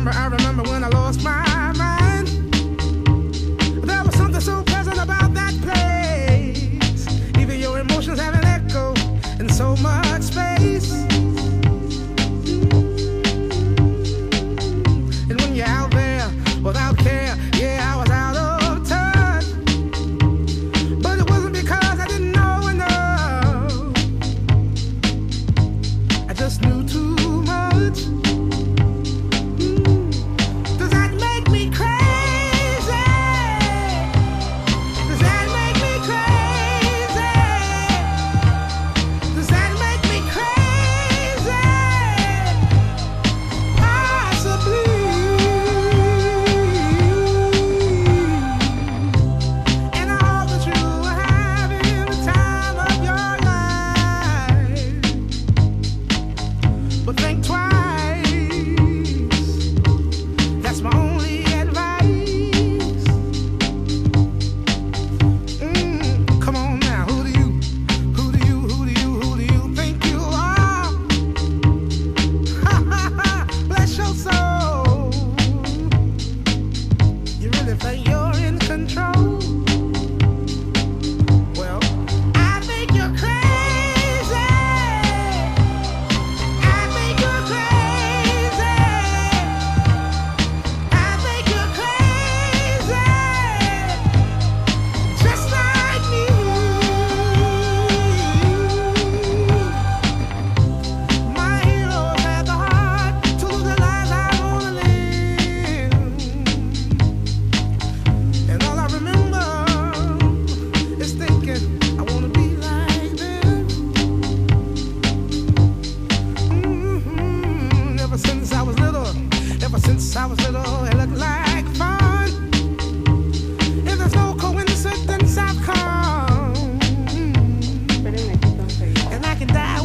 remember when I lost my mind. There was something so pleasant about that place. Even your emotions have an echo in so much space. And when you're out there without care, yeah, I was out of touch. But it wasn't because I didn't know enough. I just knew too much. Does that make me crazy? Does that make me crazy? Does that make me crazy? Possibly. And I hope that you are having the time of your life. But think twice. That's my only advice. Come on now, who do you think you are? Bless your soul. You really think you're in control? Well, I think you're crazy. I think you're crazy. I think you're crazy. Just like me. My heroes had the heart to live the lives I wanna live. And all I remember is thinking I wanna be like them. Ever since I was little, it looked like fun. If there's no coincidence, I've come. And I can die